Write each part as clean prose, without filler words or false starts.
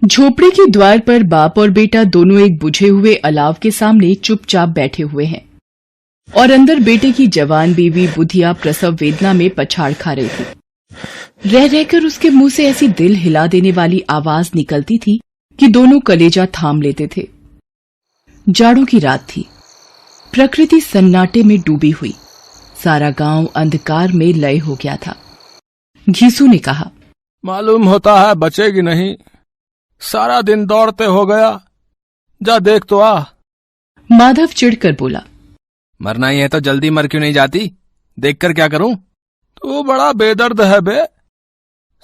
झोपड़ी के द्वार पर बाप और बेटा दोनों एक बुझे हुए अलाव के सामने चुपचाप बैठे हुए हैं और अंदर बेटे की जवान बीवी बुधिया प्रसव वेदना में पछाड़ खा रही थी। रह रहकर उसके मुंह से ऐसी दिल हिला देने वाली आवाज निकलती थी कि दोनों कलेजा थाम लेते थे। जाड़ों की रात थी। प्रकृति सन्नाटे में डूबी हुई। सारा गांव अंधकार में लय हो गया था। घीसू ने कहा, मालूम होता है बचेगी नहीं। सारा दिन दौड़ते हो गया, जा देख तो आ। माधव चिढ़कर बोला, मरना ही है तो जल्दी मर क्यों नहीं जाती? देखकर क्या करूं? तू बड़ा बेदर्द है बे।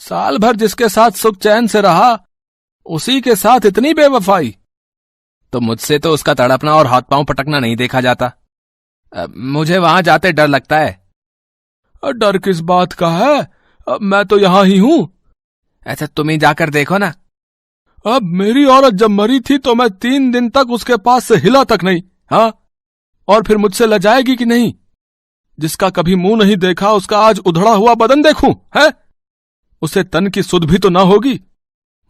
साल भर जिसके साथ सुख चैन से रहा, उसी के साथ इतनी बेवफाई। तो मुझसे तो उसका तड़पना और हाथ पांव पटकना नहीं देखा जाता। मुझे वहां जाते डर लगता है। डर किस बात का है? मैं तो यहां ही हूं। ऐसा तुम ही जाकर देखो ना। अब मेरी औरत जब मरी थी तो मैं 3 दिन तक उसके पास से हिला तक नहीं। हाँ, और फिर मुझसे लजाएगी कि नहीं? जिसका कभी मुंह नहीं देखा उसका आज उधड़ा हुआ बदन देखूं, है? उसे तन की सुध भी तो ना होगी।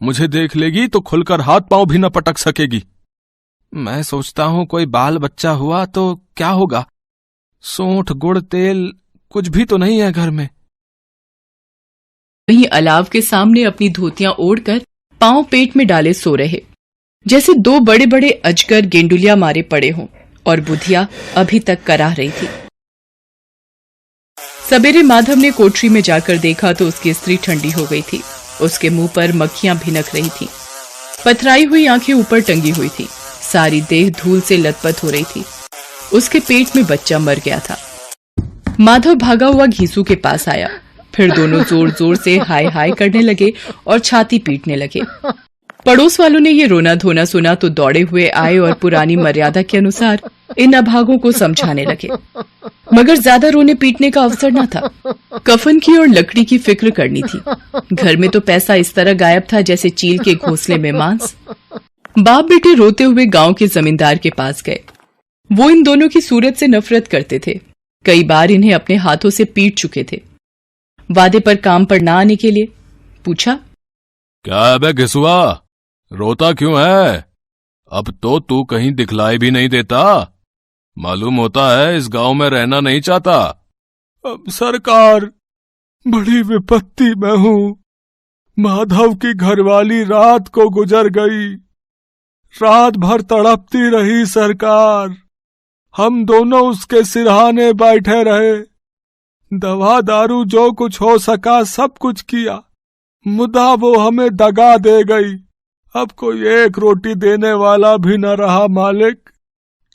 मुझे देख लेगी तो खुलकर हाथ पांव भी न पटक सकेगी। मैं सोचता हूं कोई बाल बच्चा हुआ तो क्या होगा। सूंठ गुड़ तेल कुछ भी तो नहीं है घर में। वहीं अलाव के सामने अपनी धोतियां ओढ़कर पांव पेट में डाले सो रहे, जैसे 2 बड़े बड़े अजगर गेंडुलिया मारे पड़े हों, और बुधिया अभी तक कराह रही थी। सवेरे माधव ने कोठरी में जाकर देखा तो उसकी स्त्री ठंडी हो गई थी। उसके मुंह पर मक्खियां भिनक रही थीं। पथराई हुई आंखें ऊपर टंगी हुई थी। सारी देह धूल से लथपथ हो रही थी। उसके पेट में बच्चा मर गया था। माधव भागा हुआ घीसू के पास आया। फिर दोनों जोर जोर से हाय हाय करने लगे और छाती पीटने लगे। पड़ोस वालों ने ये रोना धोना सुना तो दौड़े हुए आए और पुरानी मर्यादा के अनुसार इन अभागों को समझाने लगे, मगर ज्यादा रोने पीटने का अवसर न था। कफन की और लकड़ी की फिक्र करनी थी। घर में तो पैसा इस तरह गायब था जैसे चील के घोंसले में मांस। बाप बेटे रोते हुए गांव के जमींदार के पास गए। वो इन दोनों की सूरत से नफरत करते थे। कई बार इन्हें अपने हाथों से पीट चुके थे। वादे पर काम पर ना आने के लिए पूछा, क्या है बे घिसुआ, रोता क्यों है? अब तो तू कहीं दिखलाई भी नहीं देता। मालूम होता है इस गांव में रहना नहीं चाहता। अब सरकार, बड़ी विपत्ति में हूं। माधव की घरवाली रात को गुजर गई। रात भर तड़पती रही सरकार। हम दोनों उसके सिरहाने बैठे रहे। दवा दारू जो कुछ हो सका सब कुछ किया, मुदा वो हमें दगा दे गई। अब कोई एक रोटी देने वाला भी न रहा मालिक।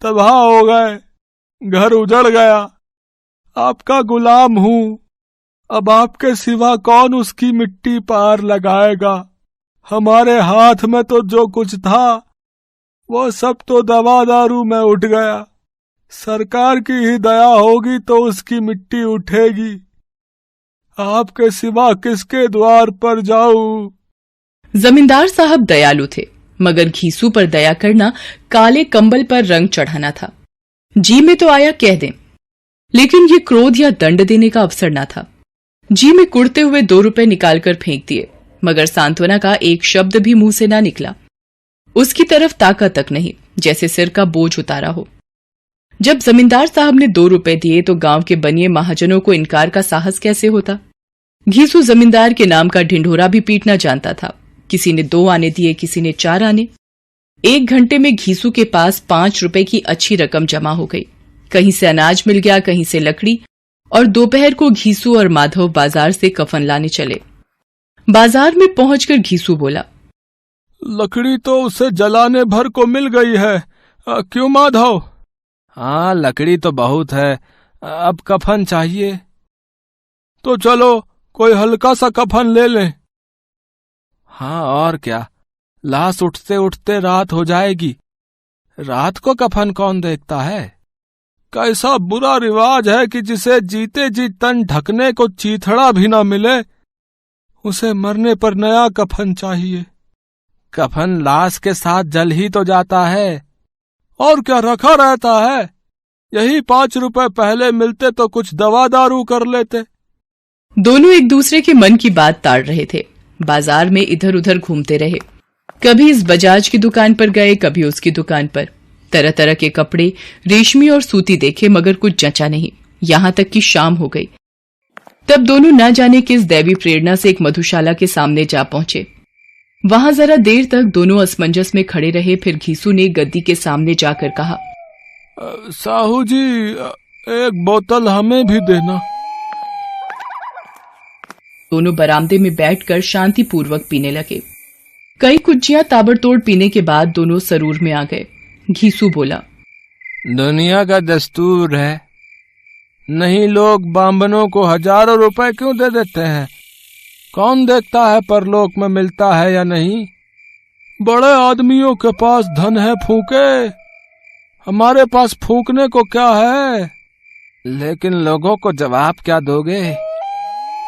तबाह हो गए, घर उजड़ गया। आपका गुलाम हूं। अब आपके सिवा कौन उसकी मिट्टी पार लगाएगा? हमारे हाथ में तो जो कुछ था वो सब तो दवा दारू में उठ गया। सरकार की ही दया होगी तो उसकी मिट्टी उठेगी। आपके सिवा किसके द्वार पर जाऊं? जमींदार साहब दयालु थे, मगर घीसू पर दया करना काले कंबल पर रंग चढ़ाना था। जी में तो आया कह दें, लेकिन ये क्रोध या दंड देने का अवसर न था। जी में कुड़ते हुए 2 रुपए निकालकर फेंक दिए, मगर सांत्वना का एक शब्द भी मुंह से ना निकला। उसकी तरफ ताका तक नहीं, जैसे सिर का बोझ उतारा हो। जब जमींदार साहब ने 2 रुपए दिए तो गांव के बनिए महाजनों को इनकार का साहस कैसे होता। घीसू जमींदार के नाम का ढिंढोरा भी पीटना जानता था। किसी ने 2 आने दिए, किसी ने 4 आने। 1 घंटे में घीसू के पास 5 रुपए की अच्छी रकम जमा हो गई। कहीं से अनाज मिल गया, कहीं से लकड़ी, और दोपहर को घीसू और माधव बाजार से कफन लाने चले। बाजार में पहुंचकर घीसू बोला, लकड़ी तो उसे जलाने भर को मिल गई है। क्यों माधव? हाँ, लकड़ी तो बहुत है, अब कफन चाहिए। तो चलो कोई हल्का सा कफन ले लें। हाँ और क्या, लाश उठते उठते रात हो जाएगी। रात को कफन कौन देखता है? कैसा बुरा रिवाज है कि जिसे जीते जी तन ढकने को चीथड़ा भी ना मिले, उसे मरने पर नया कफन चाहिए। कफन लाश के साथ जल ही तो जाता है, और क्या रखा रहता है। यही 5 रुपए पहले मिलते तो कुछ दवा दारू कर लेते। दोनों एक दूसरे के मन की बात ताड़ रहे थे। बाजार में इधर उधर घूमते रहे। कभी इस बजाज की दुकान पर गए, कभी उसकी दुकान पर। तरह तरह के कपड़े, रेशमी और सूती देखे, मगर कुछ जचा नहीं। यहां तक कि शाम हो गई। तब दोनों न जाने किस दैवी प्रेरणा से एक मधुशाला के सामने जा पहुंचे। वहां जरा देर तक दोनों असमंजस में खड़े रहे। फिर घीसू ने गद्दी के सामने जाकर कहा, साहू जी, एक बोतल हमें भी देना। दोनों बरामदे में बैठकर शांतिपूर्वक पीने लगे। कई कुज्जियां ताबड़तोड़ पीने के बाद दोनों सरूर में आ गए। घीसू बोला, दुनिया का दस्तूर है, नहीं लोग बांबनों को हजारों रुपए क्यों दे देते हैं? कौन देखता है परलोक में मिलता है या नहीं? बड़े आदमियों के पास धन है फूके, हमारे पास फूकने को क्या है? लेकिन लोगों को जवाब क्या दोगे?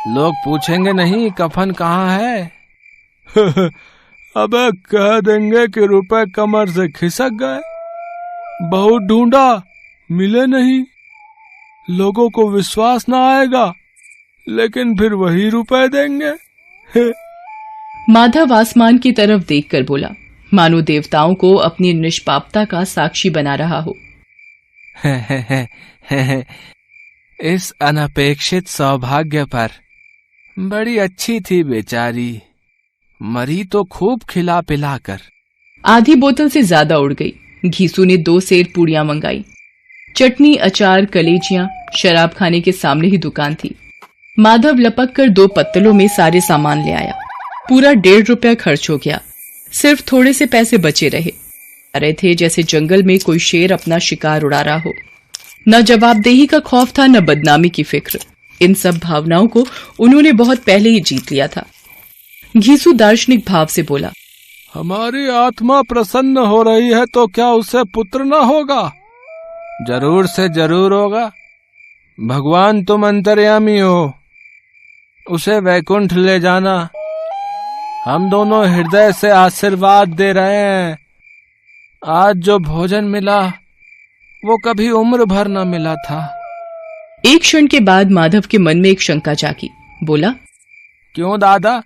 लोग पूछेंगे नहीं कफन कहाँ है? अबे कह देंगे कि रुपए कमर से खिसक गए, बहुत ढूंढा मिले नहीं। लोगों को विश्वास ना आएगा, लेकिन फिर वही रुपए देंगे। माधव आसमान की तरफ देखकर बोला, मानो देवताओं को अपनी निष्पापता का साक्षी बना रहा हो। इस अनपेक्षित सौभाग्य पर बड़ी अच्छी थी बेचारी, मरी तो खूब खिला पिला कर। आधी बोतल से ज्यादा उड़ गई। घीसू ने 2 सेर पूड़ियां मंगाई। चटनी, अचार, कलेजियां। शराब खाने के सामने ही दुकान थी। माधव लपक कर 2 पत्तलों में सारे सामान ले आया। पूरा 1.5 रुपया खर्च हो गया। सिर्फ थोड़े से पैसे बचे रहे थे जैसे जंगल में कोई शेर अपना शिकार उड़ा रहा हो। न जवाबदेही का खौफ था, न बदनामी की फिक्र। इन सब भावनाओं को उन्होंने बहुत पहले ही जीत लिया था। घीसू दार्शनिक भाव से बोला, हमारी आत्मा प्रसन्न हो रही है तो क्या उसे पुत्र न होगा? जरूर से जरूर होगा। भगवान तुम अंतर्यामी हो, उसे वैकुंठ ले जाना। हम दोनों हृदय से आशीर्वाद दे रहे हैं। आज जो भोजन मिला वो कभी उम्र भर न मिला था। एक क्षण के बाद माधव के मन में एक शंका जागी। बोला, क्यों दादा,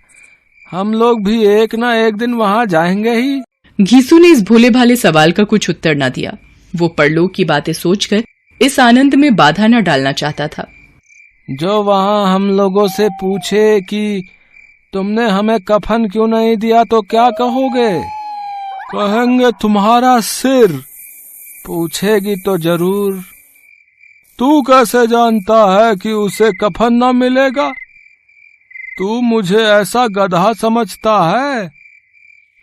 हम लोग भी एक ना एक दिन वहां जाएंगे ही। घीसू ने इस भोले भाले सवाल का कुछ उत्तर न दिया। वो परलोक की बातें सोचकर इस आनंद में बाधा न डालना चाहता था। जो वहां हम लोगों से पूछे कि तुमने हमें कफन क्यों नहीं दिया तो क्या कहोगे? कहेंगे तुम्हारा सिर। पूछेगी तो जरूर। तू कैसे जानता है कि उसे कफन न मिलेगा? तू मुझे ऐसा गधा समझता है?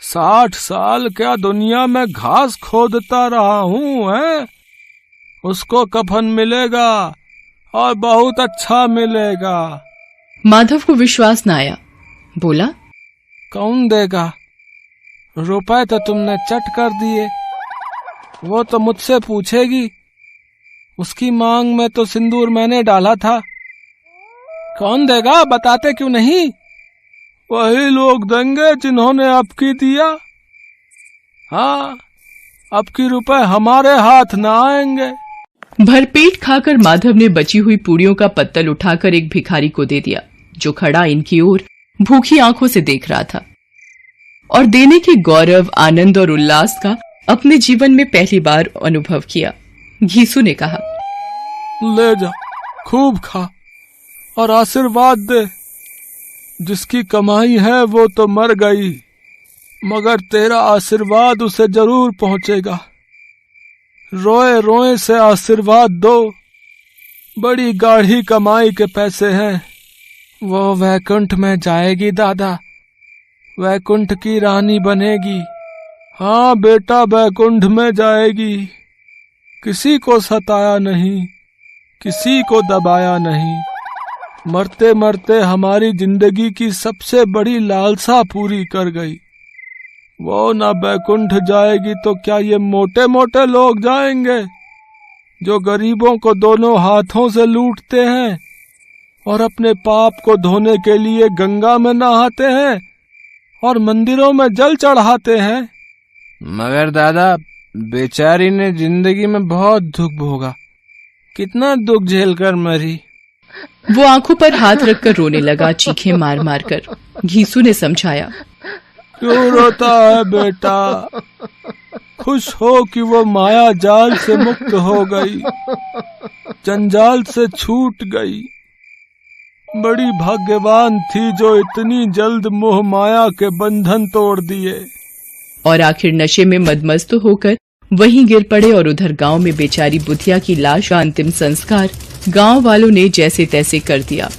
60 साल क्या दुनिया में घास खोदता रहा हूँ है? उसको कफन मिलेगा और बहुत अच्छा मिलेगा। माधव को विश्वास न आया। बोला, कौन देगा? रुपए तो तुमने चट कर दिए। वो तो मुझसे पूछेगी। उसकी मांग में तो सिंदूर मैंने डाला था। कौन देगा? बताते क्यों नहीं? वही लोग देंगे जिन्होंने अबकी दिया। हाँ, अबकी रुपए हमारे हाथ न आएंगे। भरपेट खाकर माधव ने बची हुई पूड़ियों का पत्तल उठाकर एक भिखारी को दे दिया, जो खड़ा इनकी ओर भूखी आंखों से देख रहा था और देने के गौरव, आनंद और उल्लास का अपने जीवन में पहली बार अनुभव किया। घीसू ने कहा, ले जा, खूब खा और आशीर्वाद दे। जिसकी कमाई है वो तो मर गई, मगर तेरा आशीर्वाद उसे जरूर पहुंचेगा। रोए रोए से आशीर्वाद दो। बड़ी गाढ़ी कमाई के पैसे हैं। वो वैकुंठ में जाएगी दादा, वैकुंठ की रानी बनेगी। हाँ बेटा, वैकुंठ में जाएगी। किसी को सताया नहीं, किसी को दबाया नहीं। मरते मरते हमारी जिंदगी की सबसे बड़ी लालसा पूरी कर गई। वो ना वैकुंठ जाएगी तो क्या ये मोटे मोटे लोग जाएंगे, जो गरीबों को दोनों हाथों से लूटते हैं और अपने पाप को धोने के लिए गंगा में नहाते हैं और मंदिरों में जल चढ़ाते हैं। मगर दादा, बेचारी ने जिंदगी में बहुत दुख भोगा। कितना दुख झेलकर मरी। वो आंखों पर हाथ रखकर रोने लगा, चीखें मार मार कर। घीसू ने समझाया, क्यों रोता है बेटा? खुश हो कि वो माया जाल से मुक्त हो गई, जंजाल से छूट गई। बड़ी भाग्यवान थी जो इतनी जल्द मोह माया के बंधन तोड़ दिए। और आखिर नशे में मदमस्त होकर वहीं गिर पड़े और उधर गांव में बेचारी बुधिया की लाश का अंतिम संस्कार गांव वालों ने जैसे तैसे कर दिया।